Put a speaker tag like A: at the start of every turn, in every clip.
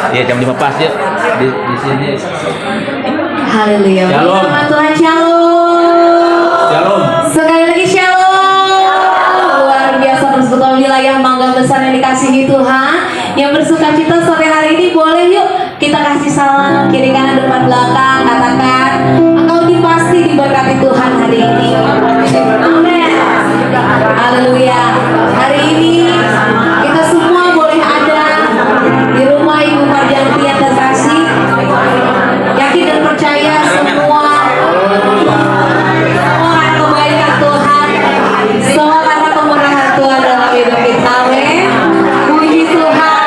A: Iya, jam 5 pas yuk. Di sini.
B: Haleluya.
A: Shalom.
B: Nama Tuhan shalom.
A: Shalom.
B: Sekali lagi shalom. Luar biasa persekutuan wilayah Mangga Besar yang dikasihi Tuhan. Yang bersuka cita sore hari ini boleh yuk kita kasih salam kiri kanan depan belakang, katakan engkau pasti diberkati Tuhan hari ini. Amin. Haleluya. Hari ini kita semua boleh ada di rumah Ibu Marjanti yang terkasih. Yakin dan percaya semua karena kebaikan Tuhan, semua karena kemurahan Tuhan dalam hidup kita. Amin. Puji Tuhan.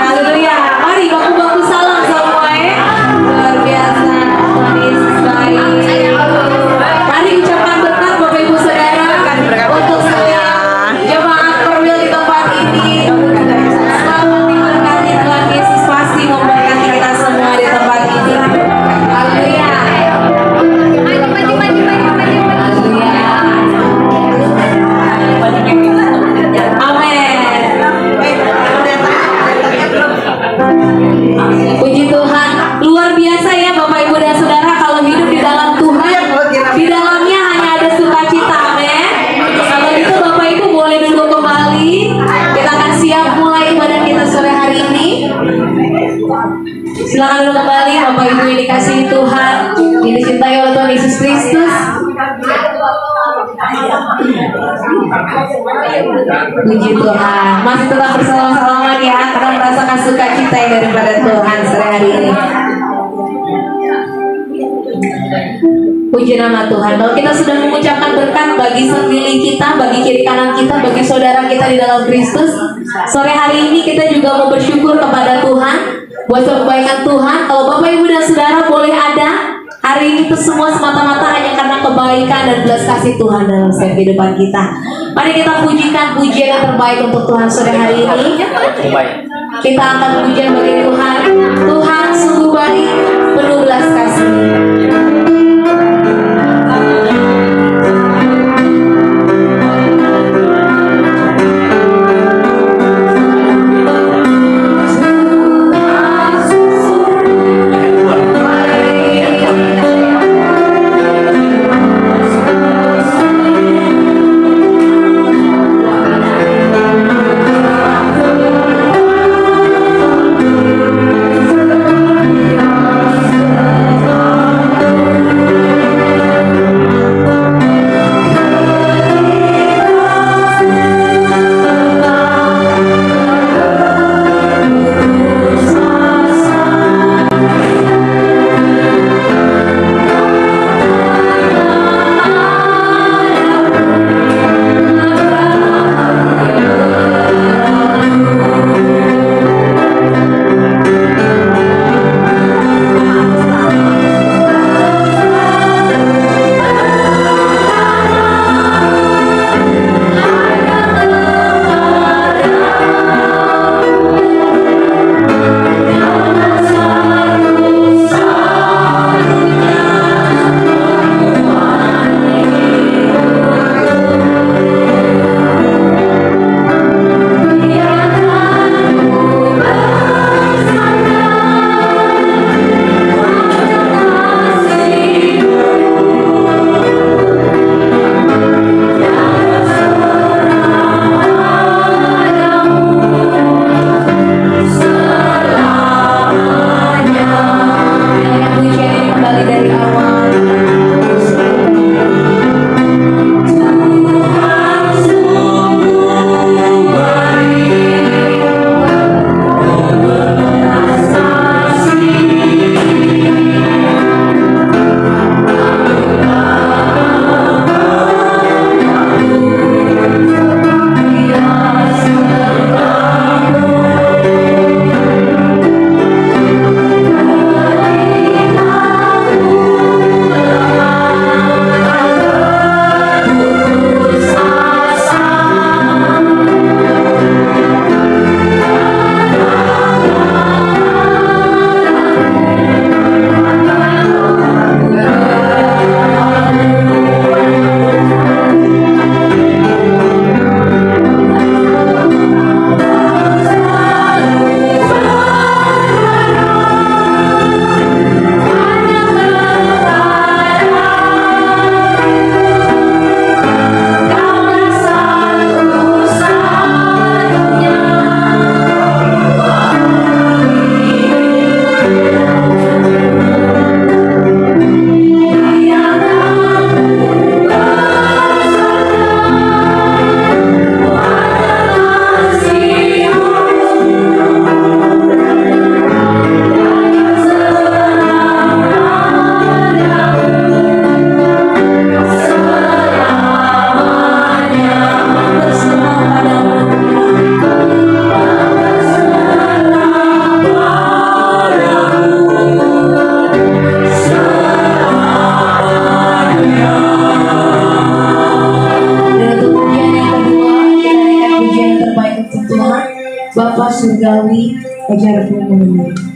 B: Haleluya. Mari baku-baku salam semua ya. Luar biasa. Tuhan Yesus baik. Mari ucapkan berkat Bapak Ibu Saudara untuk setiap jemaat perwil di tempat ini. Selamat diberkati, Tuhan Yesus pasti memberkati kita semua di tempat ini. Haleluya. Amin. Puji Tuhan. Luar biasa ya Bapak Ibu dan Saudara, kalau hidup di dalam Tuhan, di dalamnya hanya ada sukacita. Amin. Kalau itu Bapak Ibu boleh duduk kembali. Kita akan siap mulai ibadah kita sore hari ini. Silakan duduk kembali Bapak Ibu yang dikasihi Tuhan, yang dicintai oleh Tuhan Yesus Kristus. Puji Tuhan. Masih tetap bersalaman-salaman ya, karena merasakan sukacita yang daripada Tuhan sore hari ini. Puji nama Tuhan. Kalau kita sudah mengucapkan berkat bagi sekeliling kita, bagi kiri kanan kita, bagi saudara kita di dalam Kristus, sore hari ini kita juga mau bersyukur kepada Tuhan buat kebaikan Tuhan. Kalau Bapak Ibu dan Saudara boleh ada hari ini itu semua semata-mata hanya karena kebaikan dan belas kasih Tuhan dalam setiap kehidupan kita. Mari kita pujikan pujian yang terbaik untuk Tuhan sore hari ini. Kita akan pujian bagi Tuhan. Tuhan sungguh baik, penuh belas kasih. Ajarku mengenal.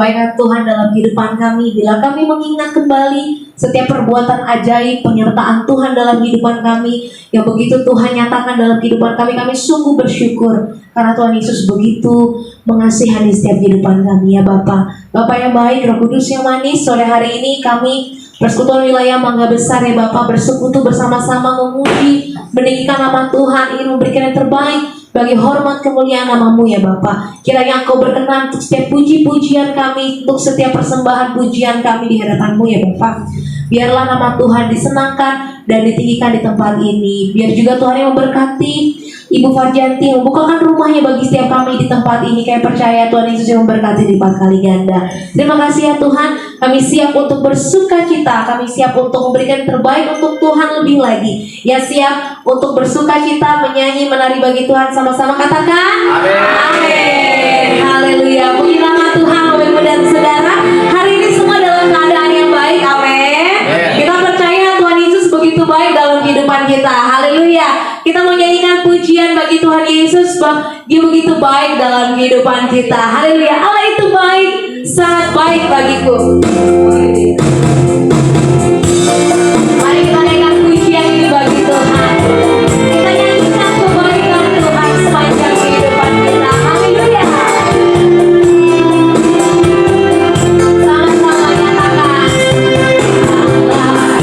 B: kebaikan Tuhan dalam kehidupan kami. Bila kami mengingat kembali setiap perbuatan ajaib penyertaan Tuhan dalam kehidupan kami yang begitu Tuhan nyatakan dalam kehidupan kami, kami sungguh bersyukur karena Tuhan Yesus begitu mengasihani setiap kehidupan kami ya Bapak. Bapak yang baik, Roh Kudus yang manis, sore hari ini kami Persekutuan Wilayah Mangga Besar ya Bapak bersekutu bersama-sama memuji, meninggikan nama Tuhan, ingin memberikan yang terbaik bagi hormat kemuliaan namamu ya Bapak. Kiranya Engkau berkenan untuk setiap puji-pujian kami, untuk setiap persembahan pujian kami di hadapanmu ya Bapak. Biarlah nama Tuhan disenangkan dan ditinggikan di tempat ini. Biar juga Tuhan yang memberkati Ibu Farjanti, membukakan rumahnya bagi setiap kami di tempat ini. Kami percaya Tuhan Yesus yang memberkati lipat kali ganda. Terima kasih ya Tuhan. Kami siap untuk bersuka cita. Kami siap untuk memberikan yang terbaik untuk Tuhan lebih lagi. Ya siap untuk bersuka cita, menyanyi, menari bagi Tuhan. Sama-sama katakan amin. Haleluya. Puji nama Tuhan Bapak Ibu dan Saudara. Hari ini semua dalam keadaan yang baik. Amin. Kita percaya Tuhan Yesus begitu baik dalam kehidupan kita. Haleluya. Kita menyanyikan pujian bagi Tuhan Yesus, Dia begitu baik dalam kehidupan kita. Haleluya. Allah itu baik, sangat baik bagiku. Mari kita naikkan pujian ini bagi Tuhan. Kita nyanyikan kebaikan Tuhan sepanjang kehidupan kita. Haleluya. Sama-sama nyatakan Allah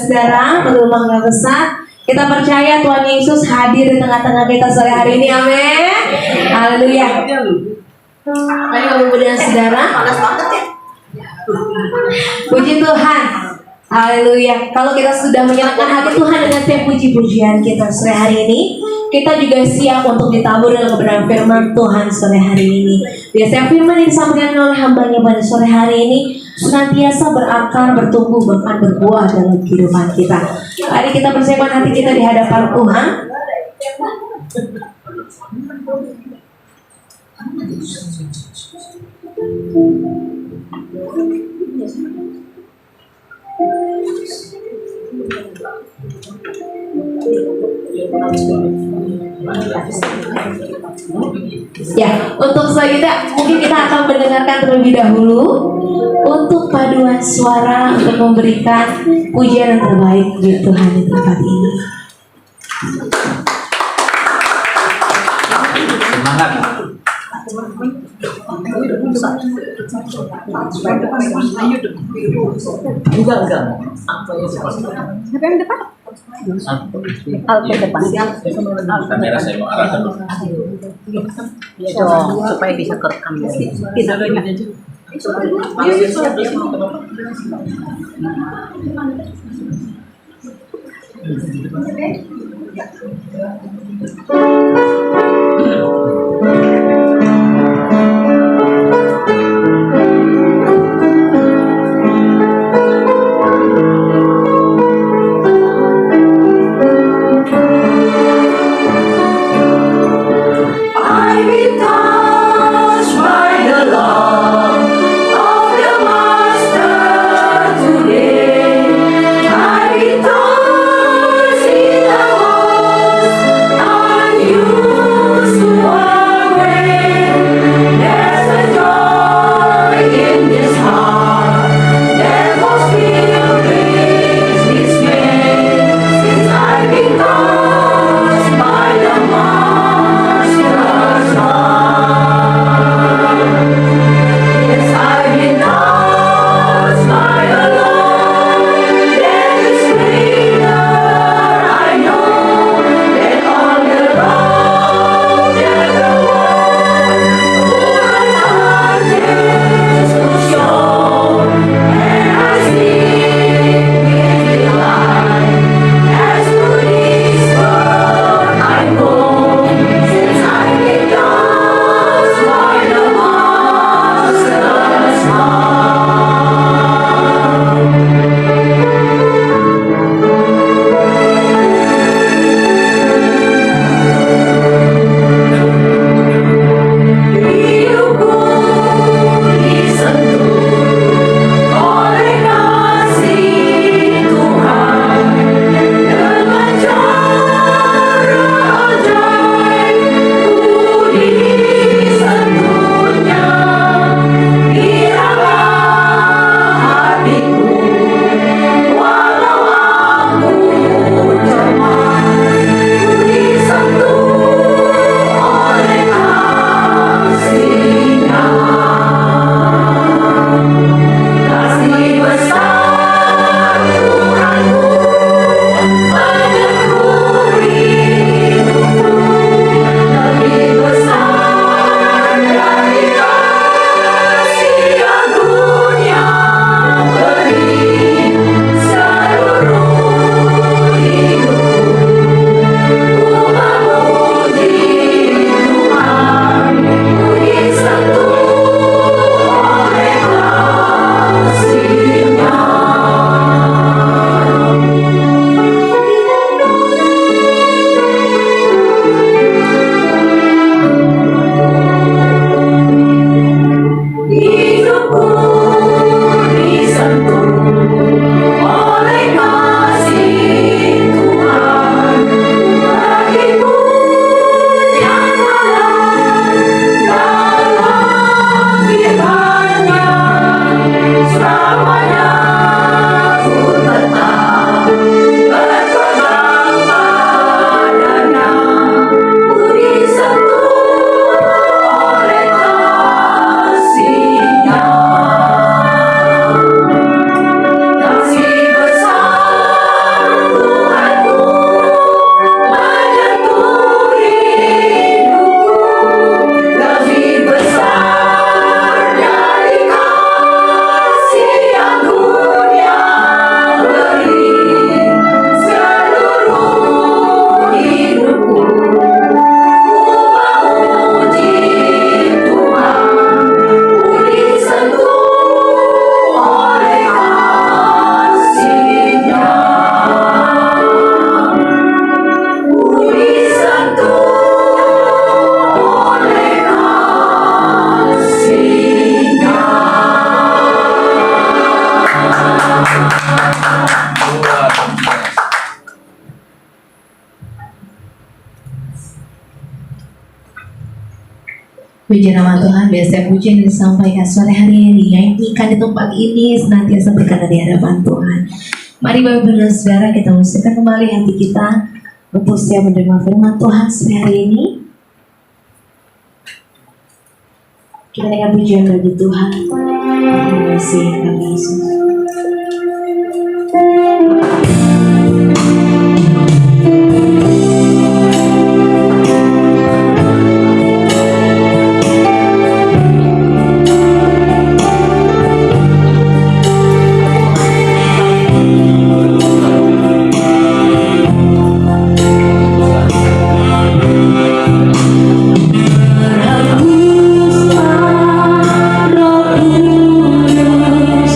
B: saudara, berumah besar. Kita percaya Tuhan Yesus hadir di tengah-tengah kita sore hari ini, amin. Haleluya. Ayo kemudian saudara, puji Tuhan. Haleluya. Kalau kita sudah menyerahkan hati Tuhan dengan tiap puji-pujian kita sore hari ini, kita juga siap untuk ditabur dalam kebenaran firman Tuhan sore hari ini. Biasanya firman yang disampaikan oleh hambanya pada sore hari ini senantiasa berakar, bertumbuh, bahkan berbuah dalam kehidupan kita. Mari kita persiapkan hati kita di hadapan Tuhan. Ya, untuk selanjutnya mungkin kita akan mendengarkan terlebih dahulu untuk paduan suara untuk memberikan pujian yang terbaik di Tuhan di tempat ini.
A: Semangat.
C: Enggak. Siapa yang depan? Alto depan.
A: Kamera saya mau arahkan dulu.
C: Ya dong, supaya bisa kerekam. Kita lagi aja.
D: To
A: Luar biasa.
B: Puji nama Tuhan, biasa puji yang disampaikan sore hari ini, nyanyikan di tempat ini, senantiasa berkata di hadapan Tuhan. Mari Bapak Ibu dan Saudara, kita usahakan kembali hati kita untuk siap menerima firman Tuhan sore hari ini. Kita dengan pujian bagi Tuhan. Terima kasih kami Yesus.
D: Roh Kudus,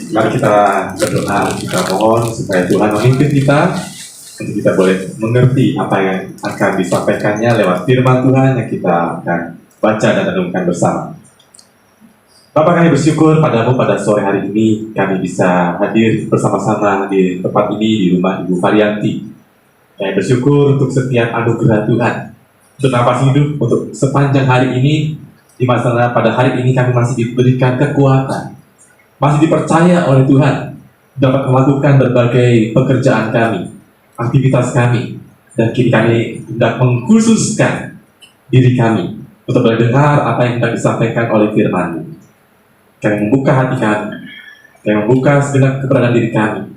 D: Mari kita berdoa, kita mohon supaya Tuhan memimpin kita untuk kita boleh mengerti apa yang akan disampaikannya lewat firman Tuhan yang kita akan baca dan renungkan bersama. Bapak, kami bersyukur padamu pada sore hari ini kami bisa hadir bersama-sama di tempat ini di rumah Ibu Varianti. Kami bersyukur untuk setiap anugerah Tuhan, untuk napas hidup, untuk sepanjang hari ini, di mana pada hari ini kami masih diberikan kekuatan, masih dipercaya oleh Tuhan dapat melakukan berbagai pekerjaan kami, aktivitas kami, dan kini kami hendak mengkhususkan diri kami untuk mendengar apa yang hendak disampaikan oleh firman-Mu. Kami membuka hati kami, kami membuka segenap keberadaan diri kami.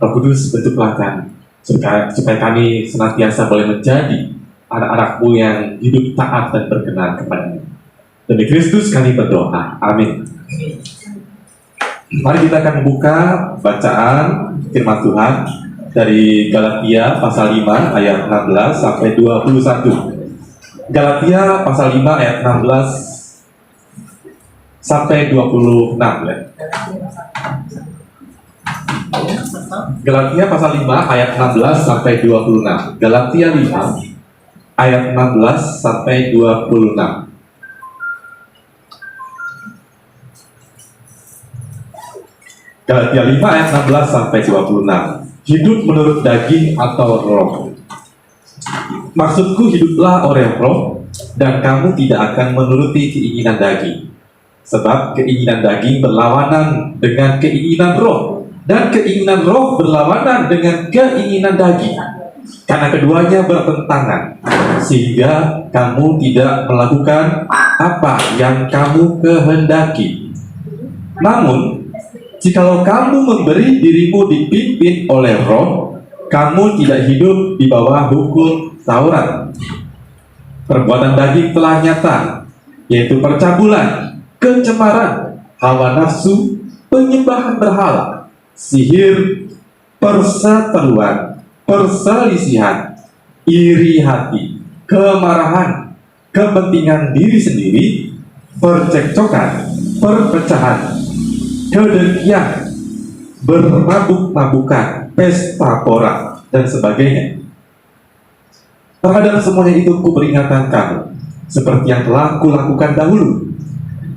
D: Roh Kudus, bentuklah kami, supaya kami senantiasa boleh menjadi anak-anak-Mu yang hidup taat dan berkenan kepada-Mu. Demi Kristus kami berdoa. Amin. Mari kita akan membuka bacaan firman Tuhan dari Galatia pasal 5 ayat 16 sampai 21. Galatia pasal 5 ayat 16 sampai 26 ya. Galatia pasal 5 ayat 16 sampai 26. Galatia 5 ayat 16 sampai 26. Galatia 5 ayat 16 sampai 26. Hidup menurut daging atau roh. Maksudku, hiduplah oleh roh, dan kamu tidak akan menuruti keinginan daging. Sebab keinginan daging berlawanan dengan keinginan roh, dan keinginan roh berlawanan dengan keinginan daging. Karena keduanya bertentangan, sehingga kamu tidak melakukan apa yang kamu kehendaki. Namun, jikalau kamu memberi dirimu dipimpin oleh roh, kamu tidak hidup di bawah hukum Taurat. Perbuatan daging telah nyata, yaitu percabulan, kecemaran, hawa nafsu, penyembahan berhala, sihir, perseteruan, perselisihan, iri hati, kemarahan, kepentingan diri sendiri, percekcokan, perpecahan, kedengkian, bermabuk-mabukan, pesta pora, dan sebagainya. Terhadap semuanya itu kuperingatkan kamu, seperti yang telah kulakukan dahulu,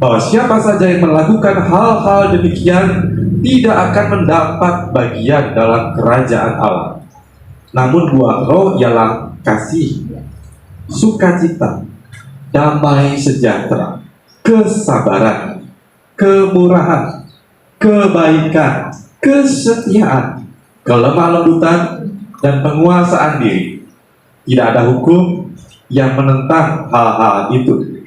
D: bahwa siapa saja yang melakukan hal-hal demikian tidak akan mendapat bagian dalam kerajaan Allah. Namun buah roh ialah kasih, sukacita, damai sejahtera, kesabaran, kemurahan, kebaikan, kesetiaan, kelemah lembutan, dan penguasaan diri. Tidak ada hukum yang menentang hal-hal itu.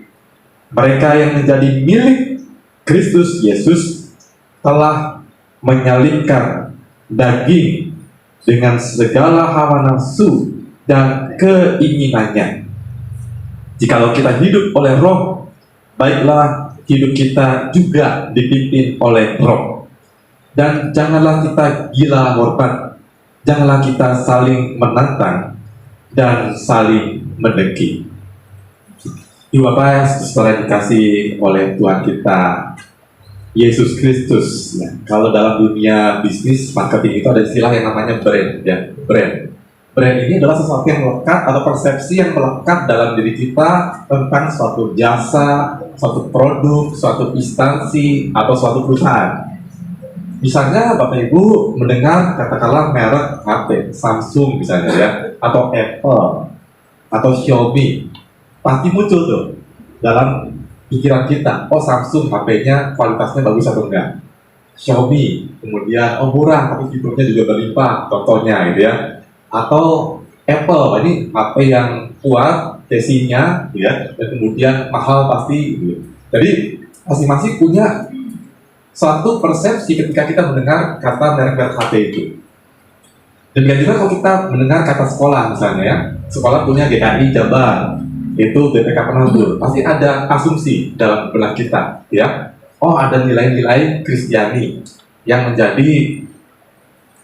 D: Mereka yang menjadi milik Kristus Yesus telah menyalibkan daging dengan segala hawa nafsu dan keinginannya. Jikalau kita hidup oleh roh, baiklah hidup kita juga dipimpin oleh roh. Dan janganlah kita gila murtad, janganlah kita saling menantang dan saling mendengki. Ibu Bapak, setelah dikasih oleh Tuhan kita Yesus Kristus, ya. Kalau dalam dunia bisnis marketing itu ada istilah yang namanya brand, ya. Brand ini adalah sesuatu yang melekat atau persepsi yang melekat dalam diri kita tentang suatu jasa, suatu produk, suatu instansi, atau suatu perusahaan. Misalnya Bapak Ibu mendengar katakanlah merek HP, Samsung misalnya ya, atau Apple, atau Xiaomi, pasti muncul tuh dalam pikiran kita, oh Samsung HP-nya kualitasnya bagus atau enggak, Xiaomi, kemudian oh murah tapi fiturnya juga berlimpah, contohnya gitu ya, atau Apple, ini HP yang kuat, casingnya, ya, dan kemudian mahal pasti, gitu. Jadi masing-masing punya suatu persepsi ketika kita mendengar kata merek-merek HP itu. Demikian juga kalau kita mendengar kata sekolah misalnya ya, sekolah punya GKI Jabar, itu BPK Penabur, pasti ada asumsi dalam benak kita, ya. Oh ada nilai-nilai Kristiani yang menjadi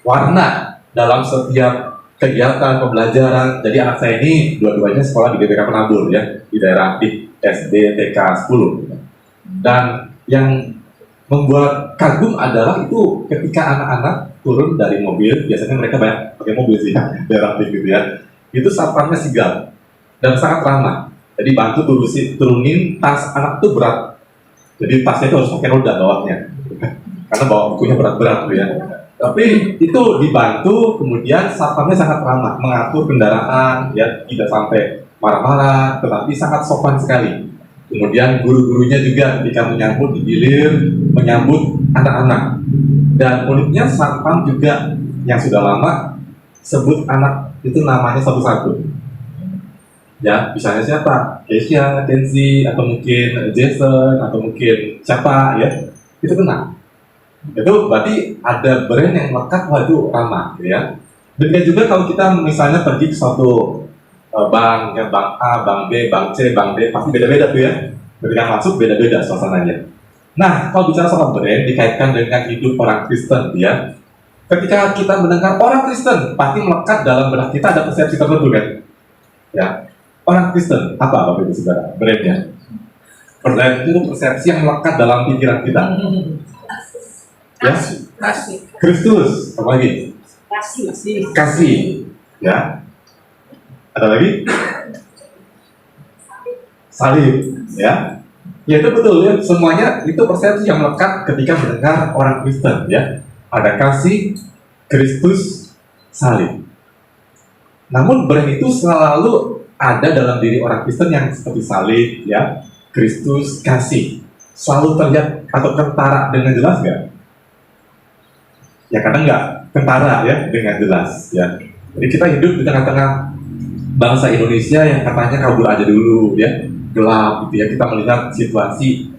D: warna dalam setiap kegiatan pembelajaran. Jadi anak saya ini dua-duanya sekolah di BPK Penabur ya, di daerah di SD TK 10. Dan yang membuat kagum adalah itu ketika anak-anak turun dari mobil, biasanya mereka banyak pakai mobil sih, daerah gitu ya. Itu satpamnya sigap dan sangat ramah. Jadi bantu turunin tas anak itu berat. Jadi tasnya itu harus pakai roda bawahnya, karena bawa bukunya berat-berat tuh ya. Tapi itu dibantu, kemudian satpamnya sangat ramah, mengatur kendaraan, ya tidak sampai marah-marah, tetapi sangat sopan sekali. Kemudian guru-gurunya juga ketika menyambut digilir, menyambut anak-anak. Dan uniknya satpam juga yang sudah lama sebut anak itu namanya satu-satu. Ya, misalnya siapa? Keisha, Kenzi, atau mungkin Jason, atau mungkin siapa ya? Itu kenal. Itu berarti ada brand yang melekat, wah itu ramah ya. Demikian juga kalau kita misalnya pergi ke suatu bank, ya, bank A, bank B, bank C, bank D, pasti beda-beda tuh ya. Ketika masuk beda-beda suasananya. Nah, kalau bicara soal brand dikaitkan dengan hidup orang Kristen ya. Ketika kita mendengar orang Kristen, pasti melekat dalam benak kita ada persepsi tertentu kan? Ya. Orang Kristen, apa Bapak Ibu Saudara? Brandnya. Brand itu persepsi yang melekat dalam pikiran kita. Ya? Kristus, apa lagi? Kasih. Ya. Ada lagi? Salib. Ya. Ya itu betul ya. Semuanya itu persepsi yang melekat ketika mendengar orang Kristen. Ya. Ada kasih, Kristus, salib. Namun brand itu selalu ada dalam diri orang Kristen yang seperti salib, ya, Kristus, kasih, selalu terlihat atau kentara dengan jelas nggak? Ya kadang nggak kentara ya dengan jelas, ya. Jadi kita hidup di tengah-tengah bangsa Indonesia yang katanya kabur aja dulu, ya, gelap, gitu ya. Kita melihat situasi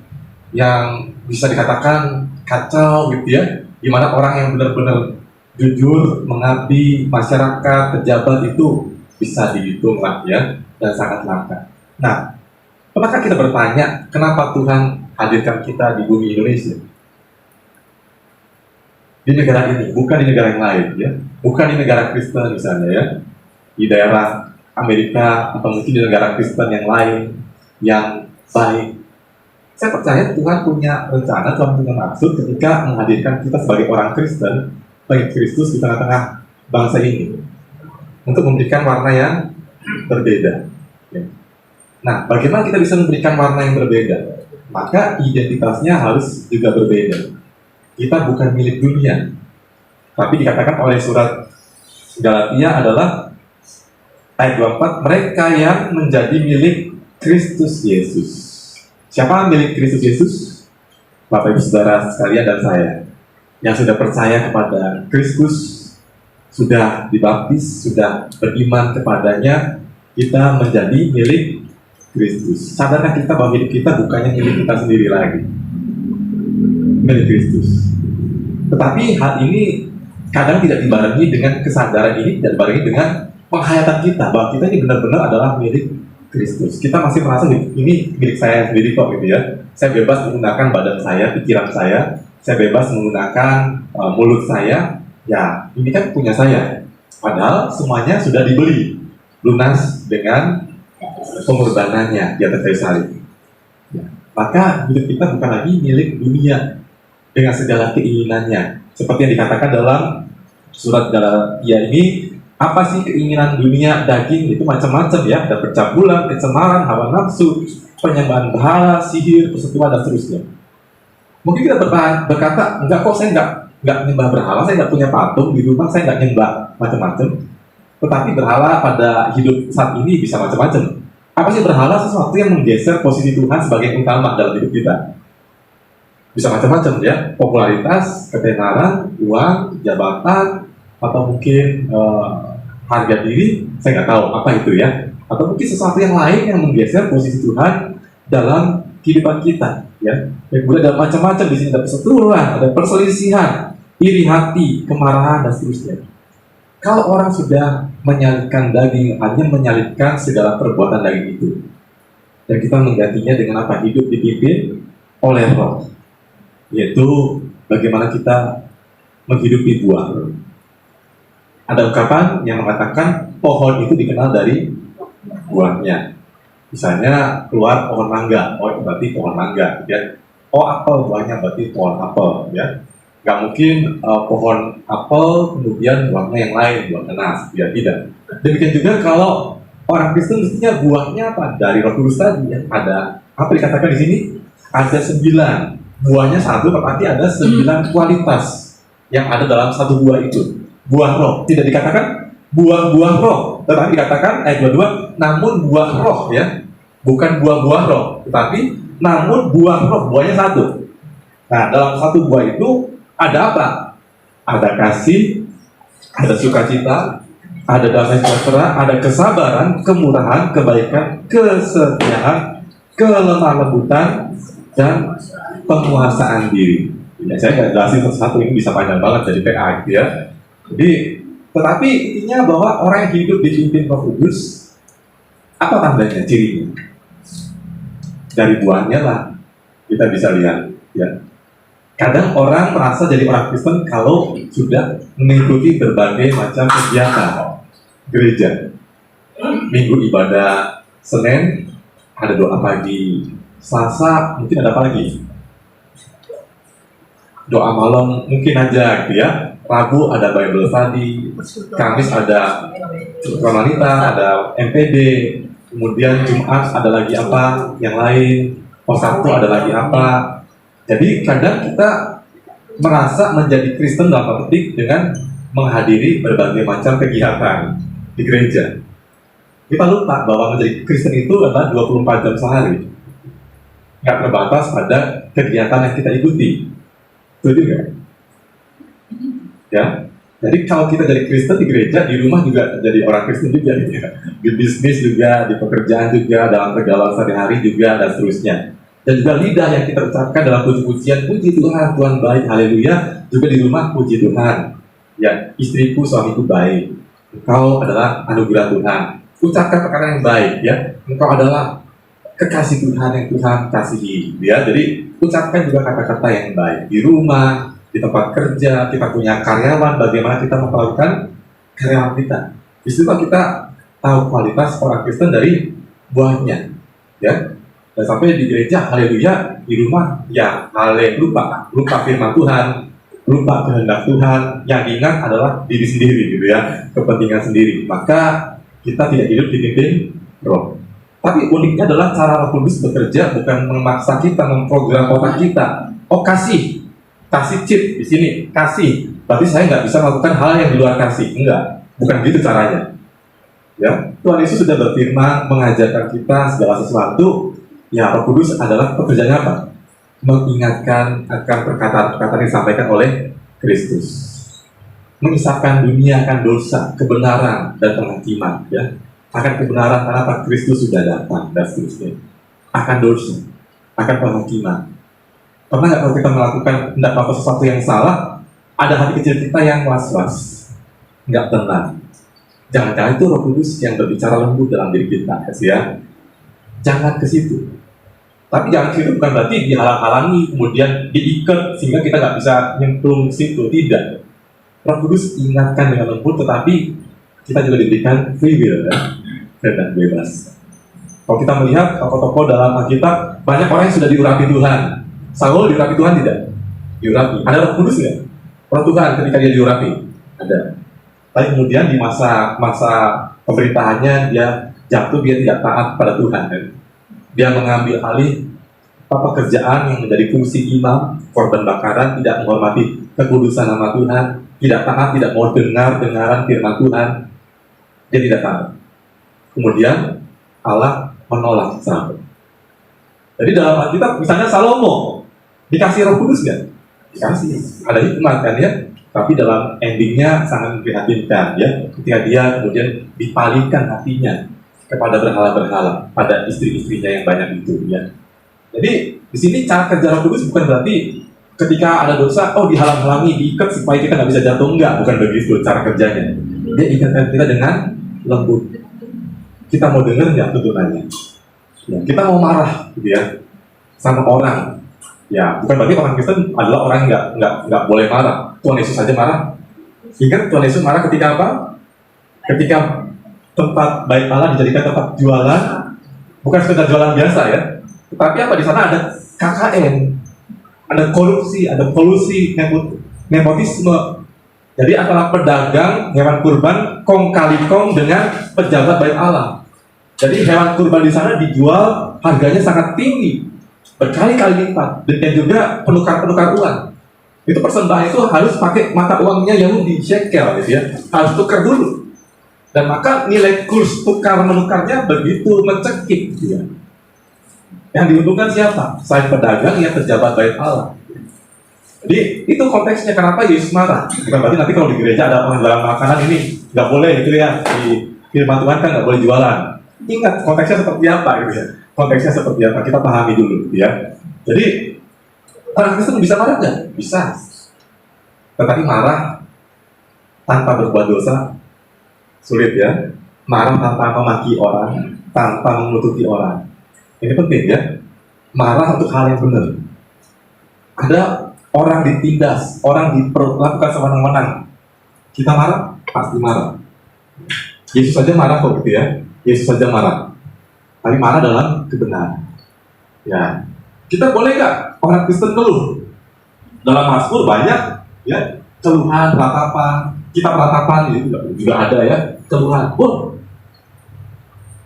D: yang bisa dikatakan kacau, gitu ya, di mana orang yang benar-benar jujur mengabdi masyarakat, pejabat itu bisa dihitung lah ya, dan sangat langka. Nah, pernahkah kita bertanya kenapa Tuhan hadirkan kita di bumi Indonesia? Di negara ini, bukan di negara yang lain ya, bukan di negara Kristen misalnya ya, di daerah Amerika atau mungkin di negara Kristen yang lain yang baik. Saya percaya Tuhan punya rencana, Tuhan punya maksud ketika menghadirkan kita sebagai orang Kristen, bagi Kristus di tengah-tengah bangsa ini, untuk memberikan warna yang berbeda. Ya. Nah, bagaimana kita bisa memberikan warna yang berbeda? Maka identitasnya harus juga berbeda. Kita bukan milik dunia, tapi dikatakan oleh surat Galatia adalah ayat 24, mereka yang menjadi milik Kristus Yesus. Siapa milik Kristus Yesus? Bapak Ibu Saudara sekalian dan saya, yang sudah percaya kepada Kristus, sudah dibaptis, sudah beriman kepadanya, kita menjadi milik Kristus. Sadarkah kita bahwa hidup kita bukannya milik kita sendiri lagi, milik Kristus. Tetapi hal ini kadang tidak dibarengi dengan kesadaran ini, tidak dibarengi dengan penghayatan kita bahwa kita ini benar-benar adalah milik Kristus. Kita masih merasa ini milik saya sendiri kok, gitu ya. Saya bebas menggunakan badan saya, pikiran saya bebas menggunakan mulut saya. Ya, ini kan punya saya. Padahal semuanya sudah dibeli lunas dengan pengorbanannya di atas kayu salib. Ya. Maka hidup kita bukan lagi milik dunia dengan segala keinginannya. Seperti yang dikatakan dalam surat Galatia ini, apa sih keinginan dunia? Daging itu macam-macam ya, ada percabulan, kecemaran, hawa nafsu, penyembahan berhala, sihir, persetubuhan dan seterusnya. Mungkin kita berkata, enggak kok, saya enggak nyembah berhala, saya enggak punya patung di rumah, saya enggak nyembah macam-macam. Tetapi berhala pada hidup saat ini bisa macam-macam. Apa sih berhala? Sesuatu yang menggeser posisi Tuhan sebagai utama dalam hidup kita. Bisa macam-macam ya, popularitas, ketenaran, uang, jabatan, atau mungkin harga diri, saya nggak tahu apa itu ya. Atau mungkin sesuatu yang lain yang menggeser posisi Tuhan dalam kehidupan kita. Ya, kemudian ada macam-macam di sini, ada perseteruan, ada perselisihan, iri hati, kemarahan dan seterusnya. Kalau orang sudah menyalibkan daging, hanya menyalibkan segala perbuatan daging itu, dan kita menggantinya dengan apa? Hidup dipimpin oleh Roh, yaitu bagaimana kita menghidupi buah. Ada ungkapan yang mengatakan pohon itu dikenal dari buahnya. Misalnya keluar pohon mangga, oh itu berarti pohon mangga, ya. Oh, apel buahnya berarti pohon apel, ya. Nggak mungkin pohon apel kemudian buahnya yang lain, buah nanas, ya tidak. Demikian juga kalau orang Kristen mestinya buahnya apa? Dari Roh Kudus tadi, ya. Ada apa dikatakan di sini? Ada 9. Buahnya satu, berarti ada 9 kualitas yang ada dalam satu buah itu. Buah roh, tidak dikatakan buah-buah roh, tetapi dikatakan ayat 22, namun buah roh, ya. Bukan buah-buah roh, tetapi namun buah roh, buahnya satu. Nah, dalam satu buah itu ada apa? Ada kasih, ada sukacita, ada damai sejahtera, ada kesabaran, kemurahan, kebaikan, kesetiaan, kelemah lembutan, dan penguasaan diri. Ya, saya nggak jelasin satu-satu, ini bisa panjang banget jadi PA gitu ya. Jadi, tetapi intinya bahwa orang yang hidup dipimpin Roh Kudus, apa tandanya, cirinya? Dari buahnya lah kita bisa lihat, ya. Kadang orang merasa jadi orang Kristen kalau sudah mengikuti berbagai macam kegiatan gereja. Minggu ibadah, Senin ada doa pagi, Selasa mungkin ada apa lagi? Doa malam mungkin aja gitu ya. Rabu ada Bible study, Kamis ada wanita, ada MPD, kemudian Jumat ada lagi apa yang lain, Sabtu ada lagi apa. Jadi kadang kita merasa menjadi Kristen dalam petik dengan menghadiri berbagai macam kegiatan di gereja. Kita lupa bahwa menjadi Kristen itu adalah 24 jam sehari, nggak terbatas pada kegiatan yang kita ikuti. Setuju nggak? Ya. Jadi kalau kita jadi Kristen di gereja, di rumah juga jadi orang Kristen juga, gitu ya. Di bisnis juga, di pekerjaan juga, dalam pergaulan sehari-hari juga, dan seterusnya. Dan juga lidah yang kita ucapkan dalam puji-pujian, puji Tuhan, Tuhan baik, haleluya. Juga di rumah puji Tuhan. Ya, istriku, suamiku baik. Engkau adalah anugerah Tuhan. Ucapkan perkara yang baik, ya. Engkau adalah kekasih Tuhan yang Tuhan kasihi, ya. Jadi ucapkan juga kata-kata yang baik di rumah, di tempat kerja. Kita punya karyawan, bagaimana kita memperlakukan karyawan kita. Di situ kita tahu kualitas orang Kristen dari buahnya, ya. Dan sampai di gereja, haleluya, di rumah, ya, lupa firman Tuhan, lupa kehendak Tuhan. Yang diingat adalah diri sendiri, gitu ya, kepentingan sendiri. Maka kita tidak hidup dipimpin Roh. Tapi uniknya adalah cara Roh Kudus bekerja bukan memaksa kita, memprogram otak kita. Oh, kasih chip di sini, kasih. Berarti saya nggak bisa melakukan hal yang di luar kasih. Enggak, bukan gitu caranya. Ya, Tuhan Yesus sudah berfirman, mengajarkan kita segala sesuatu. Ya, Roh Kudus adalah pekerjaannya apa? Mengingatkan akan perkataan-perkataan yang disampaikan oleh Kristus. Mengisahkan dunia akan dosa, kebenaran, dan penghakiman. Ya, akan kebenaran karena apa? Kristus sudah datang, dan seterusnya. Akan dosa, akan penghakiman. Pernah nggak kalau kita melakukan hendak melakukan sesuatu yang salah, ada hati kecil kita yang was-was, nggak tenang. Jangan-jangan itu Roh Kudus yang berbicara lembut dalam diri kita, ya. Jangan ke situ. Tapi jangan ke situ bukan berarti dihalang-halangi, kemudian diikat sehingga kita nggak bisa nyemplung ke situ. Tidak. Roh Kudus ingatkan dengan lembut, tetapi kita juga diberikan free will, ya, dan bebas. Kalau kita melihat tokoh-tokoh dalam Alkitab, banyak orang yang sudah diurapi Tuhan. Saul diurapi Tuhan tidak? Diurapi. Ada Roh Kudus nggak? Roh Tuhan ketika dia diurapi? Ada. Tapi kemudian di masa pemerintahannya dia jatuh, dia tidak taat pada Tuhan, kan? Dia mengambil alih pekerjaan yang menjadi fungsi imam, korban bakaran, tidak menghormati kekudusan nama Tuhan, tidak taat, tidak mau dengaran firman Tuhan, dia tidak taat. Kemudian Allah menolak Saul. Jadi dalam Alkitab misalnya Salomo dikasih Roh Kudus nggak? Dikasih, ada hikmat kan ya. Tapi dalam endingnya sangat memprihatinkan, ya, ketika dia kemudian dipalingkan hatinya kepada berhala-berhala, pada istri-istrinya yang banyak itu, ya. Jadi di sini cara kerja Roh Kudus bukan berarti ketika ada dosa, oh dihalang-halangi, diikat supaya kita nggak bisa jatuh, enggak, bukan begitu cara kerjanya. Dia ingatkan kita dengan lembut. Kita mau dengar nggak tuntunannya? Ya, kita mau marah, gitu ya, sama orang. Ya, bukan berarti orang Kristen adalah orang yang nggak boleh marah. Tuhan Yesus saja marah. Ingat Tuhan Yesus marah ketika apa? Ketika tempat bait Allah dijadikan tempat jualan, bukan sekedar jualan biasa, ya. Tetapi apa di sana ada KKN, ada korupsi, ada kolusi, nepotisme. Jadi antara pedagang hewan kurban kong kali kong dengan pejabat bait Allah. Jadi hewan kurban di sana dijual harganya sangat tinggi, berkali-kali lipat, dan juga penukar uang. Itu persembahan itu harus pakai mata uangnya Yahudi, shekel gitu ya, harus tukar dulu. Dan maka nilai kurs tukar menukarnya begitu mencekik gitu ya. Yang diuntungkan siapa? Selain pedagang, ya pejabat bait Allah. Jadi itu konteksnya kenapa Yesus marah. Bukan berarti nanti kalau di gereja ada pelanggaran makanan ini nggak boleh gitu ya, di firman Tuhan kan nggak boleh jualan. Ingat konteksnya seperti apa gitu ya. Konteksnya seperti apa kita pahami dulu gitu ya. Jadi orang Kristen bisa marah nggak? Bisa. Tetapi marah tanpa berbuat dosa sulit ya. Marah tanpa memaki orang, tanpa menutupi orang. Ini penting ya. Marah untuk hal yang benar. Ada orang ditindas, orang diperlakukan sewenang-wenang. Kita marah, pasti marah. Yesus saja marah kok gitu ya. Yesus saja marah. Tapi marah dalam kebenaran. Ya, kita boleh nggak orang Kristen keluh? Dalam Mazmur banyak ya keluhan, ratapan. Kita ratapan juga ada ya keluhan.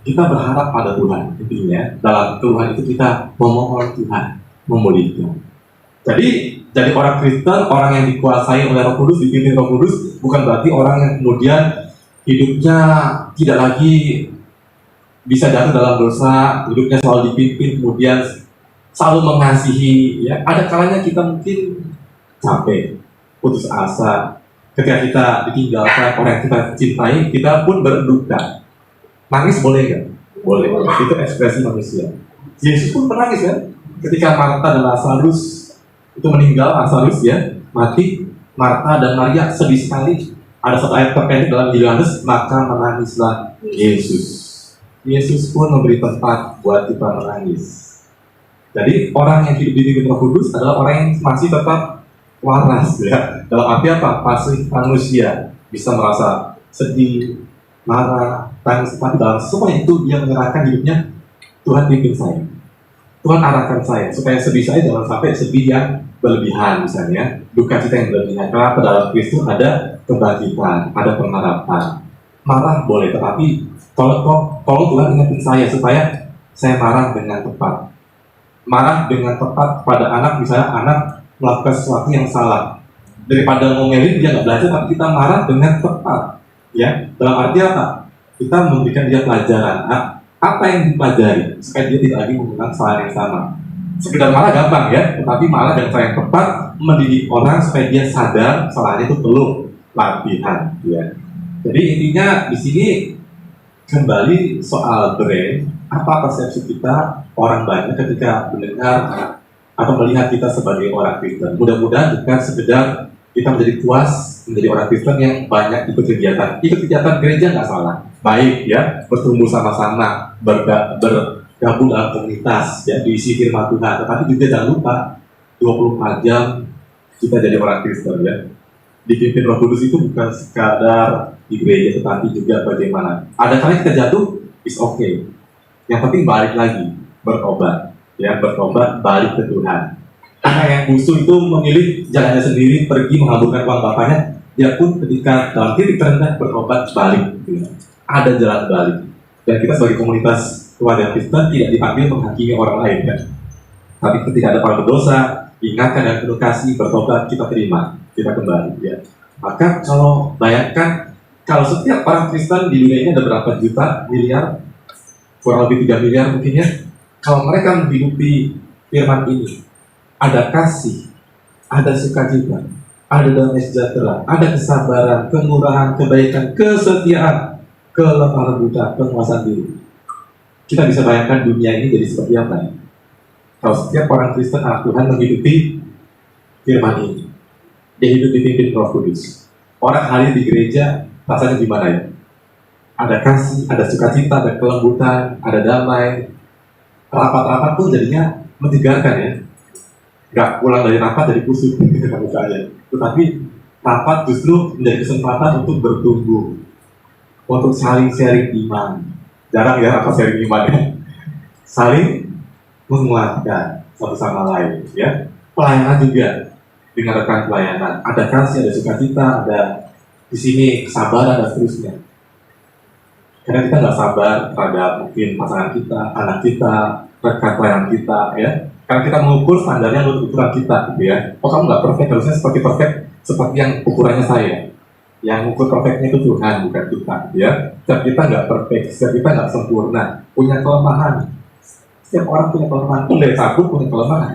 D: Kita berharap pada Tuhan. Intinya dalam keluhan itu kita memohon Tuhan, memulihkan. Jadi orang Kristen, orang yang dikuasai oleh Roh Kudus, dipimpin Roh Kudus, bukan berarti orang yang kemudian hidupnya tidak lagi bisa jatuh dalam dosa, hidupnya selalu dipimpin, kemudian selalu mengasihi. Ya, ada kalanya kita mungkin capek, putus asa, ketika kita ditinggalkan orang yang kita cintai, kita pun berduka. Nangis boleh nggak? Boleh. Itu ekspresi manusia. Yesus pun menangis kan? Ketika Marta dan Lazarus itu meninggal, Lazarus ya mati, Marta dan Maria sedih sekali. Ada satu ayat terpendek dalam Yohanes, maka menangislah Yesus. Yesus pun memberi tempat buat kita menangis. Jadi orang yang hidup di Roh Kudus adalah orang yang masih tetap waras ya. Dalam arti apa? Masih manusia, bisa merasa sedih, marah, tangis, tapi dalam semua itu dia menyerahkan hidupnya. Tuhan pimpin saya, Tuhan arahkan saya, supaya sedih saya jangan sampai sedih yang berlebihan misalnya, duka cita yang berlebihan. Karena dalam Kristus ada kebangkitan, ada pengharapan. Marah boleh, tetapi tolong Tuhan ingatin saya supaya saya marah dengan tepat. Marah dengan tepat pada anak, misalnya anak melakukan sesuatu yang salah. Daripada ngomelin dia nggak belajar, tapi kita marah dengan tepat. Ya, dalam arti apa? Kita memberikan dia pelajaran. Apa yang dipelajari supaya dia tidak lagi menggunakan kesalahan yang sama. Sekedar marah gampang ya, tetapi marah dengan cara yang tepat mendidik orang supaya dia sadar kesalahannya itu perlu latihan. Ya. Jadi intinya di sini kembali soal brand. Apa persepsi kita orang banyak ketika mendengar atau melihat kita sebagai orang Kristen? Mudah-mudahan bukan sekedar kita menjadi puas menjadi orang Kristen yang banyak ikut kegiatan. Ikut kegiatan gereja nggak salah, baik ya, bertumbuh sama-sama, bergabung dalam komunitas, ya, diisi firman Tuhan. Tetapi juga jangan lupa 24 jam kita jadi orang Kristen ya. Dipimpin Roh Kudus itu bukan sekadar di gereja, tetapi juga bagaimana. Ada kali kita jatuh, is okay. Yang penting balik lagi, bertobat, ya, bertobat, balik ke Tuhan. Anak yang musuh itu memilih jalannya sendiri, pergi menghamburkan uang bapaknya. Dia pun ketika dalam titik terendah bertobat balik. Gitu. Ada jalan balik. Dan kita sebagai komunitas keluarga Kristen tidak dipanggil menghakimi orang lain kan. Tapi ketika ada orang berdosa, ingatkan dan penuh kasih, bertobat, kita terima, kita kembali. Ya. Maka kalau bayangkan, kalau setiap orang Kristen di dunia ini ada berapa juta, miliar, kurang lebih 3 miliar mungkin ya. Kalau mereka menghidupi firman ini, ada kasih, ada sukacita, ada damai sejahtera, ada kesabaran, kemurahan, kebaikan, kesetiaan, kelemah lembutan, penguasaan diri. Kita bisa bayangkan dunia ini jadi seperti apa ya? Kalau setiap orang Kristen anak Tuhan menghidupi firman ini, dia hidup dipimpin Roh Kudus. Orang hari di gereja rasanya gimana ya? Ada kasih, ada sukacita, ada kelembutan, ada damai. Rapat-rapat tuh jadinya menyegarkan ya. Gak pulang dari rapat jadi kusut mukanya. Tetapi rapat justru menjadi kesempatan untuk bertumbuh, untuk saling sharing iman. Jarang ya apa sharing iman ya. Saling menguatkan satu sama lain ya. pelayanan juga dengan rekan pelayanan. Ada kasih, ada sukacita, ada di sini kesabaran dan seterusnya. Karena kita nggak sabar terhadap mungkin pasangan kita, anak kita, rekan pelayanan kita, ya. Karena kita mengukur standarnya menurut ukuran kita, gitu ya. Oh, kamu nggak perfect, harusnya seperti perfect seperti yang ukurannya saya. Yang ukur perfectnya itu Tuhan, bukan kita, gitu ya. Setiap kita nggak perfect, setiap kita nggak sempurna, punya kelemahan. Setiap orang punya kelemahan, pun dari satu punya kelemahan.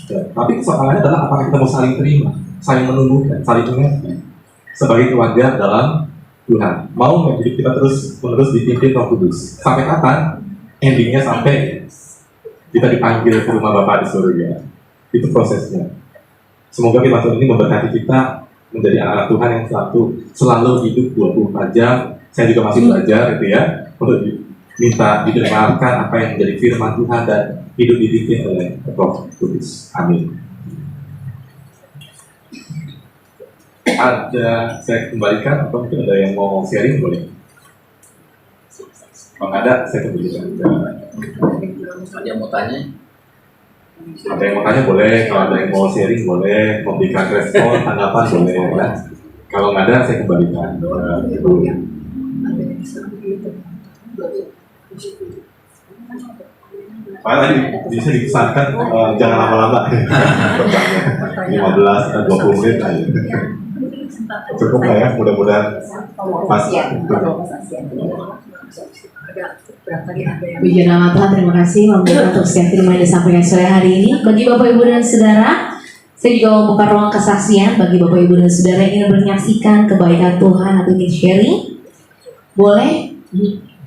D: Ya, tapi soalnya adalah apakah kita mau saling terima, saling menumbuhkan, saling mengerti sebagai keluarga dalam Tuhan. Mau menjadi kita terus menerus dipimpin Roh Kudus. Sampai kapan? Endingnya sampai kita dipanggil ke rumah Bapa di surga. Itu prosesnya. Semoga firman Tuhan ini memberkati kita menjadi anak Tuhan yang selalu hidup 24 jam. Saya juga masih belajar, gitu ya, untuk minta didengarkan apa yang menjadi firman Tuhan dan hidup dipimpin oleh Roh Kudus. Amin. Ada, saya kembalikan, atau mungkin ada yang mau sharing, boleh? Kalau ada, saya kembalikan.
A: Ada yang mau tanya?
D: Ada yang mau tanya boleh, kalau ada yang mau sharing boleh, memberikan respon, tanggapan boleh, ya. Kalau nggak ada, saya kembalikan. Pak tadi bisa dipesankan jangan lama-lama, 15 atau 20 menit aja. Cukup lah ya, mudah-mudahan pas.
B: Puji nama Tuhan, terima kasih untuk setiap firman yang disampaikan sore hari ini. Bagi Bapak Ibu dan Saudara, saya juga mau membuka ruang kesaksian bagi Bapak Ibu dan Saudara yang ingin menyaksikan kebaikan Tuhan atau ingin sharing. Boleh?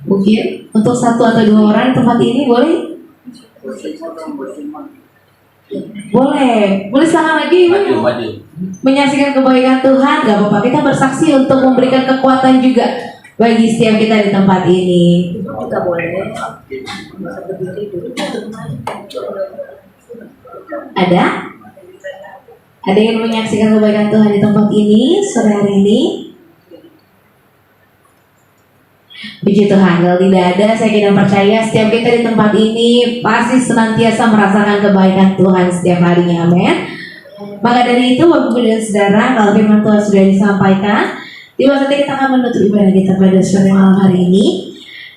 B: Mungkin untuk 1 atau 2 orang di tempat ini boleh? Boleh silakan lagi.
A: Maju.
B: Menyaksikan kebaikan Tuhan, gak apa-apa. Kita bersaksi untuk memberikan kekuatan juga bagi setiap kita di tempat ini.
C: Kita boleh bisa berdiri dulu.
B: Ada? Ada yang menyaksikan kebaikan Tuhan di tempat ini sore hari ini? Puji Tuhan, kalau tidak ada, saya kira percaya setiap kita di tempat ini pasti senantiasa merasakan kebaikan Tuhan setiap harinya, amin. Maka dari itu, Bapak Ibu dan Saudara, kalau firman Tuhan sudah disampaikan, di masa kita akan menutup ibadah kita pada sore malam hari ini.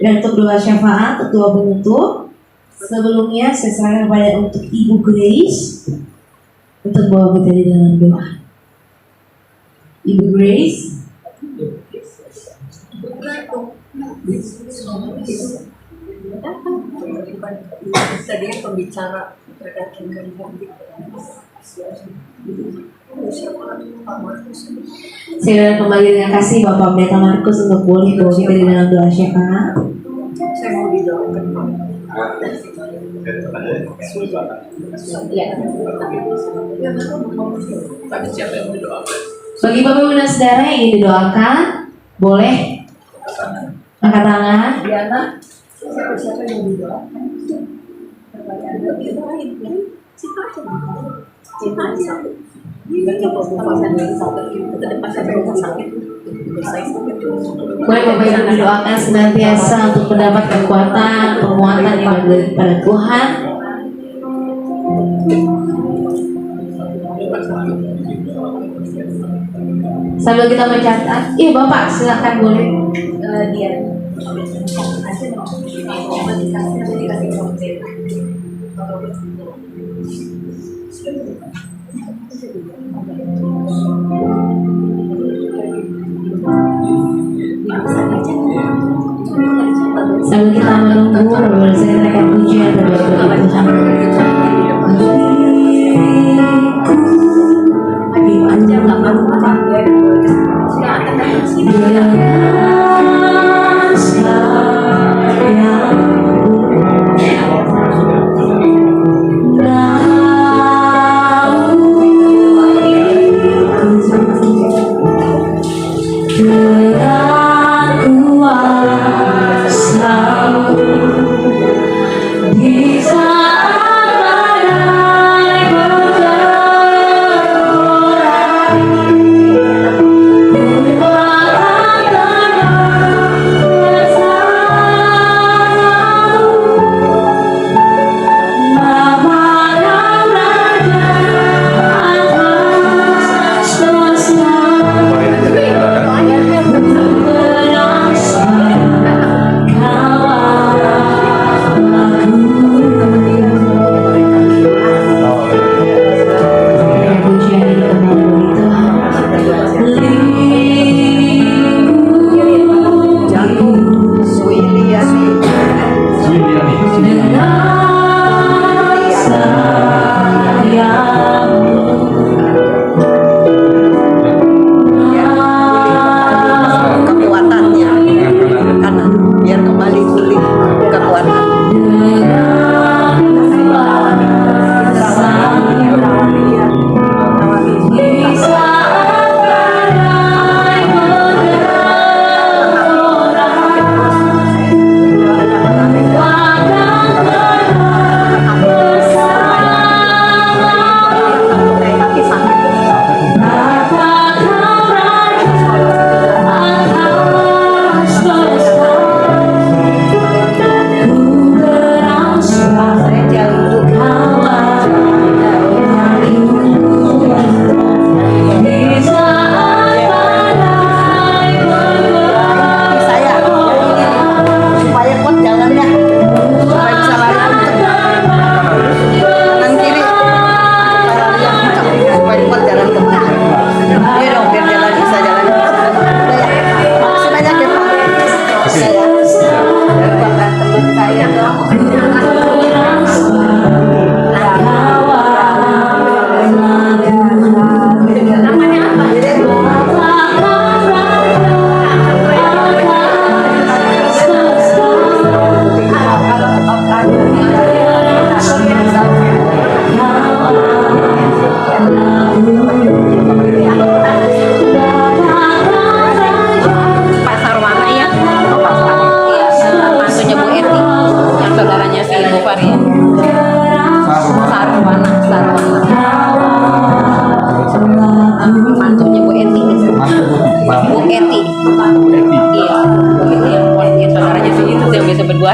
B: Dan untuk doa syafaat, untuk doa penutup, sebelumnya saya serahkan kepada untuk Ibu Grace untuk bawa kita di dalam doa. Ibu Grace.
C: Tadi pembicara terkait dengan
B: Saya kembali dengan kasih Bapak Pendeta Markus untuk boleh bawa kita di dalam doa syafaat.
C: saya mau didoakan.
B: Ya.
A: Tadi siapa yang mau didoakan?
B: Bagi Bapak Ibu dan Saudara yang ingin didoakan, boleh angkat tangan.
C: Diana, siapa yang mau didoakan?
B: Boleh Bapak Ibu didoakan senantiasa untuk mendapat kekuatan, penguatan yang daripada Tuhan. Sambil kita mencatat, iya Bapak silakan boleh.
C: Dia
B: sambil kita menunggu, saya akan pujian kepada Tuhan.
C: aja nggak apa-apa ya.
B: Di saat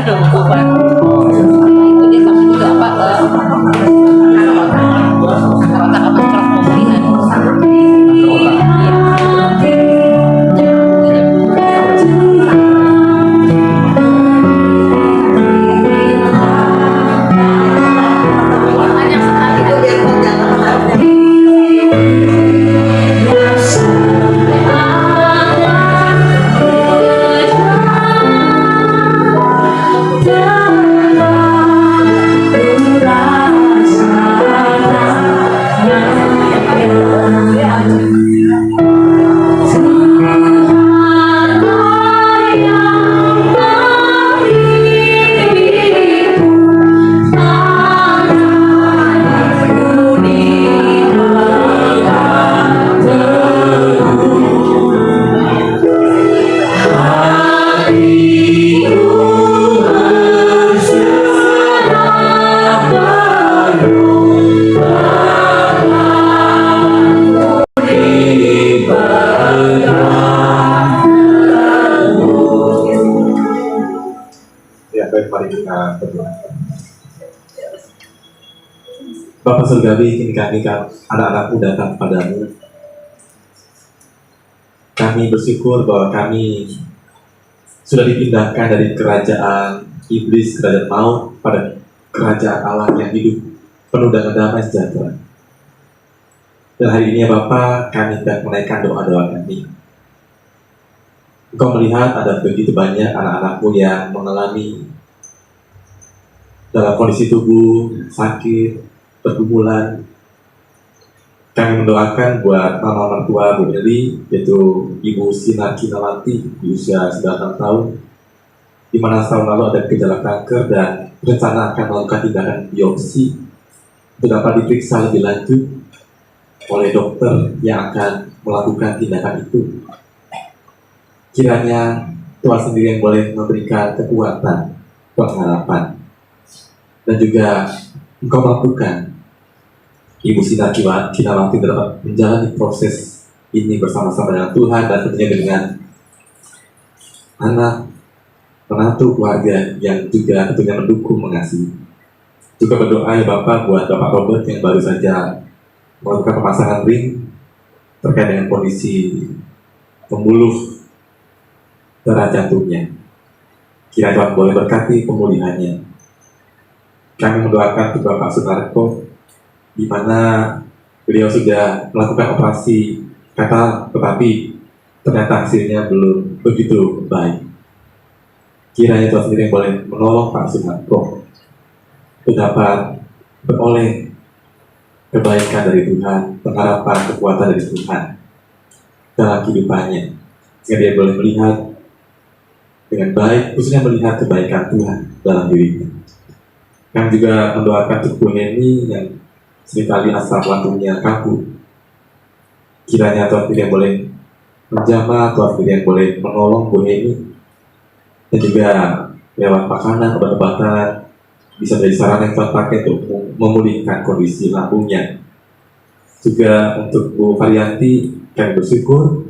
C: baru bubar. Itu dia sama juga apa anggota apa kelompok pembinaan.
D: Ya, baik, mari kita berdoa. Bapa Surgawi, kini kami anak-anakmu datang padamu. Kami bersyukur bahwa kami sudah dipindahkan dari kerajaan iblis, kerajaan maut, pada kerajaan Allah yang hidup, penuh dengan damai sejahtera. Dan hari ini ya Bapa, kami hendak menaikkan doa-doa kami. Engkau melihat ada begitu banyak anak-anakmu yang mengalami dalam kondisi tubuh sakit, pergumulan. Kami mendoakan buat mama mertua Bu Eli, yaitu Ibu Sinar Kinawati, di usia 96 tahun, di mana tahun lalu ada gejala kanker dan rencana akan melakukan tindakan biopsi untuk dapat diperiksa lebih lanjut oleh dokter yang akan melakukan tindakan itu. Kiranya Tuhan sendiri yang boleh memberikan kekuatan, pengharapan, dan juga Engkau mampukan Ibu Sinar Kinawati dapat menjalani proses ini bersama-sama dengan Tuhan dan tentunya dengan anak, menantu, keluarga yang juga tentunya mendukung, mengasihi. Juga berdoa ya Bapak buat Bapak Robert yang baru saja melakukan pemasangan ring terkait dengan kondisi pembuluh darah jantungnya. Kiranya Tuhan boleh berkati pemulihannya. Kami mendoakan untuk Bapak Sunarko, di mana beliau sudah melakukan operasi fatal, tetapi ternyata hasilnya belum begitu baik. Kiranya Tuhan sendiri yang boleh menolong Pak Sunarko untuk dapat beroleh kebaikan dari Tuhan, pengharapan, kekuatan dari Tuhan dalam kehidupannya, sehingga dia boleh melihat dengan baik, khususnya melihat kebaikan Tuhan dalam dirinya. Kami juga mendoakan untuk Bu Heni yang seringkali asam lambungnya kambuh. Kiranya Tuhan yang boleh menjamah, Tuhan yang boleh menolong Bu Heni, dan juga lewat makanan, obat-obatan bisa menjadi sarana yang Tuhan pakai untuk memulihkan kondisi lambungnya. Juga untuk Bu Varianti, kami bersyukur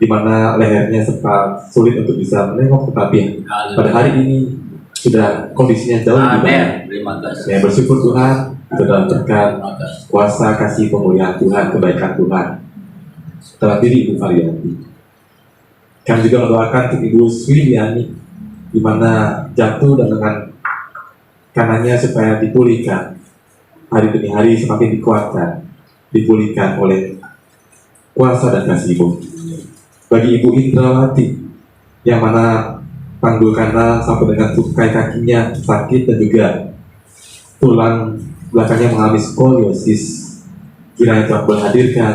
D: di mana lehernya sempat sulit untuk bisa menengok, tetapi pada hari ini sudah kondisinya jauh lebih baik.
A: Terima kasih.
D: Saya bersyukur Tuhan itu dalam berkat kuasa kasih pemulihan Tuhan, kebaikan Tuhan dalam diri Ibu Varianti. Kami juga mendoakan untuk Ibu Swiliani di mana jatuh dan lengan kanannya supaya dipulihkan, hari demi hari semakin dikuatkan, dipulihkan oleh kuasa dan kasih Ibu. Bagi Ibu Indrawati yang mana panggul kanan sampai dengan tukai kakinya sakit dan juga tulang belakangnya mengalami skoliosis, kiranya Tuhan boleh hadirkan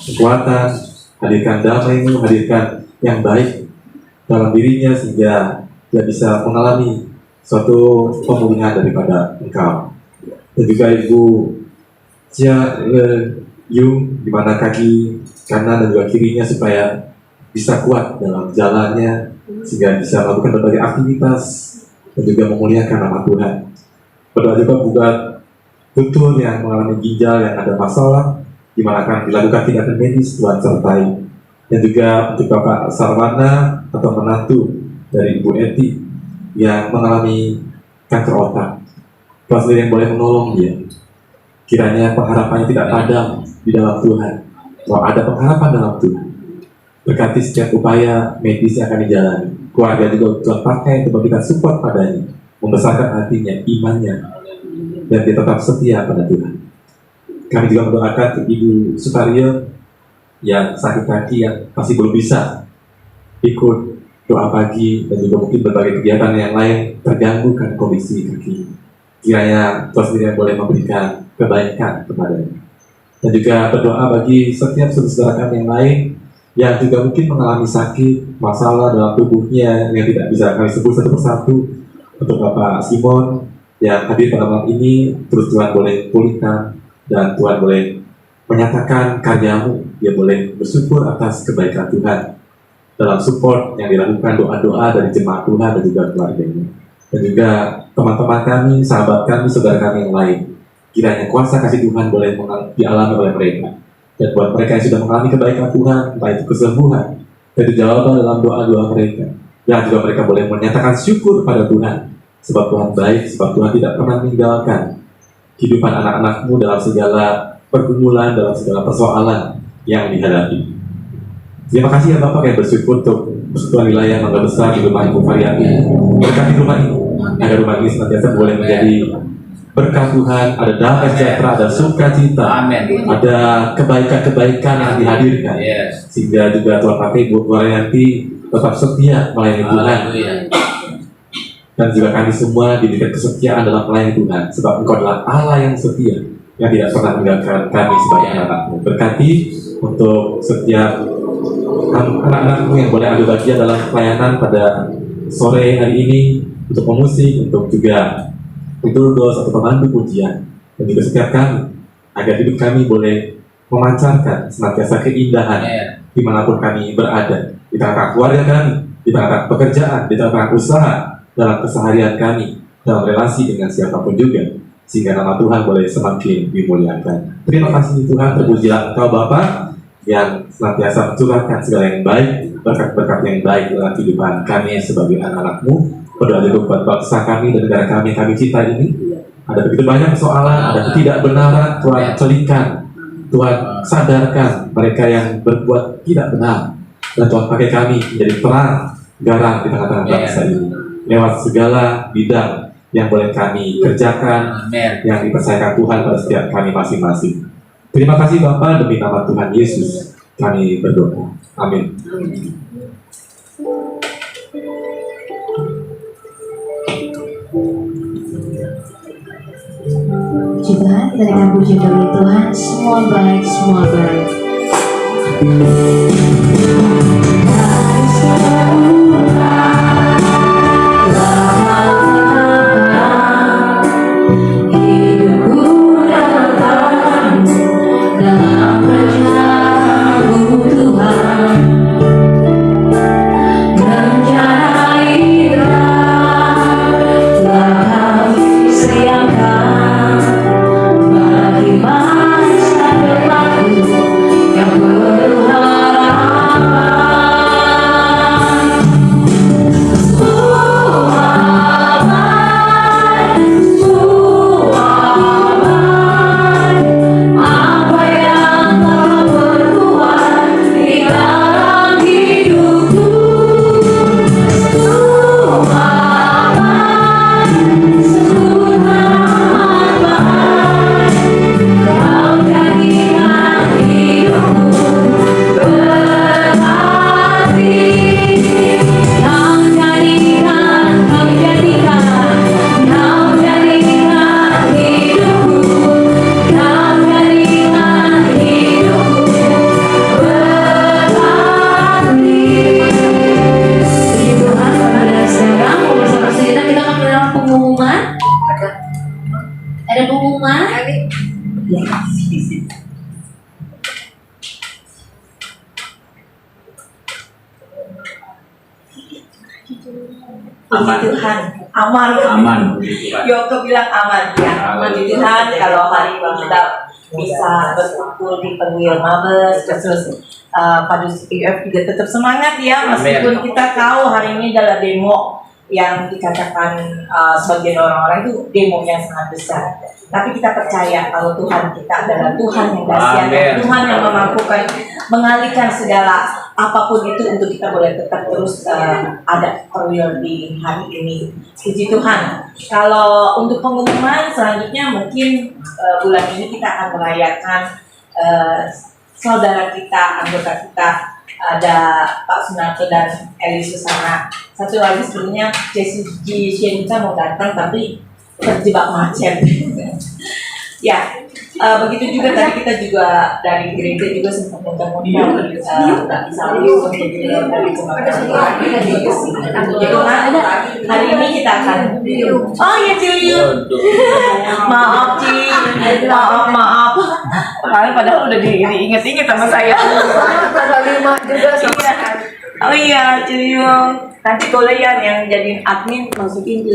D: kekuatan, hadirkan damai, hadirkan yang baik dalam dirinya sehingga dia bisa mengalami suatu pemulihan daripada Engkau. Dan juga Ibu Chia Le Yung di mana kaki kanan dan juga kirinya supaya bisa kuat dalam jalannya sehingga bisa melakukan berbagai aktivitas dan juga memuliakan nama Tuhan. Berdoa juga buat tutur yang mengalami ginjal yang ada masalah, di mana akan dilakukan tindakan medis, Tuhan sertai. Dan juga untuk Bapak Sarwana atau menantu dari Ibu Eti, di yang mengalami kanker otak. Tuhan sendiri yang boleh menolong dia. Kiranya pengharapannya tidak padam di dalam Tuhan, bahwa ada pengharapan dalam Tuhan. Berkati setiap upaya medis yang akan dijalani. Keluarga juga Tuhan pakai untuk memberikan support padanya, membesarkan hatinya, imannya, dan dia tetap setia pada Tuhan. Kami juga mendoakan untuk Ibu Sutaryo yang sakit kaki, yang masih belum bisa ikut doa pagi dan juga mungkin berbagai kegiatan yang lain terganggu kan kondisi kaki. Kiranya Tuhan sendiri yang boleh memberikan kebaikan kepadanya. Dan juga berdoa bagi setiap saudara kami yang lain yang juga mungkin mengalami sakit, masalah dalam tubuhnya yang tidak bisa kami sebut satu persatu. Untuk Bapak Simon yang hadir pada malam ini, terus Tuhan boleh pulihkan dan Tuhan boleh menyatakan karyamu. Dia boleh bersyukur atas kebaikan Tuhan dalam support yang dilakukan, doa-doa dari jemaat Tuhan dan juga keluarganya. Dan juga teman-teman kami, sahabat kami, saudara kami yang lain. Kiranya kuasa kasih Tuhan boleh dialami oleh mereka. Dan buat mereka yang sudah mengalami kebaikan Tuhan, entah itu kesembuhan, dan jawaban dalam doa-doa mereka. Dan juga mereka boleh menyatakan syukur pada Tuhan. Sebab Tuhan baik, sebab Tuhan tidak pernah meninggalkan kehidupan anak-anakmu dalam segala pergumulan, dalam segala persoalan yang dihadapi. Terima kasih ya Bapak yang bersyukur untuk persekutuan wilayah Mangga Besar di rumah Ibu Variati. Berkati rumah ini, agar rumah ini senantiasa boleh menjadi berkat Tuhan, ada damai sejahtera, ada sukacita, ada kebaikan-kebaikan yang dihadirkan. Sehingga juga Tuhan pakai Ibu Variati tetap setia melayani Tuhan. Dan juga kami semua diberikan kesetiaan dalam melayani Tuhan, sebab Engkau adalah Allah yang setia, yang tidak pernah meninggalkan kami sebagai anak-anak-Mu. Berkati untuk setiap anak-anak-Mu yang boleh ambil bagian dalam pelayanan pada sore hari ini, untuk pemusik, untuk juga liturgos atau pemandu pujian, dan juga setiap kami, agar hidup kami boleh memancarkan senantiasa keindahan dimanapun kami berada, di tengah keluarga kami, di tengah pekerjaan, di tengah usaha, dalam keseharian kami, dalam relasi dengan siapapun juga, sehingga nama Tuhan boleh semakin dimuliakan. Terima kasih Tuhan, terpujilah Engkau Bapa yang senantiasa mencurahkan segala yang baik, berkat-berkat yang baik dalam kehidupan kami sebagai anak-anak-Mu. Berdoa juga buat bangsa kami dan negara kami cinta ini. Ada begitu banyak persoalan, ada ketidakbenaran, Tuhan celikan, Tuhan sadarkan mereka yang berbuat tidak benar, dan Tuhan pakai kami menjadi terang, garam di tengah-tengah bangsa ini. Lewat segala bidang yang boleh kami kerjakan, yang dipercayakan Tuhan pada setiap kami masing-masing. Terima kasih Bapa, demi nama Tuhan Yesus kami berdoa. Amin.
B: Puji Tuhan, kita dengan puji bagi Tuhan, semua baik, semua baik. Ada pengumuman? Ya.
E: Puji Tuhan, aman.
A: Aman.
E: Yoko bilang aman ya. Puji Tuhan kalau hari ini kita bisa berkumpul di Perwil Mabes, terus Padus PF juga tetap semangat ya, meskipun kita tahu hari ini adalah demo yang dikatakan sebagian orang-orang itu demo yang sangat besar. Tapi kita percaya kalau Tuhan kita adalah Tuhan yang dahsyat,
A: Amin.
E: Tuhan yang memampukan mengalihkan segala apapun itu untuk kita boleh tetap terus ada perwil di hari ini. Puji Tuhan. Kalau untuk pengumuman selanjutnya mungkin bulan ini kita akan merayakan saudara kita, anggota kita, ada Pak Sunarto dan Eli Susana. Satu lagi sebelumnya Jessie Shenita mau datang tapi terjebak macet. Ya, begitu juga tadi kita juga dari gereja juga sempat mudah-mudahan nggak bisa langsung dari hari ini kita akan Ciliu. Maaf Ci, maaf. Padahal udah diinget-inget sama saya. Oh iya, Ciliu. Nanti Golean yang jadiin admin masukin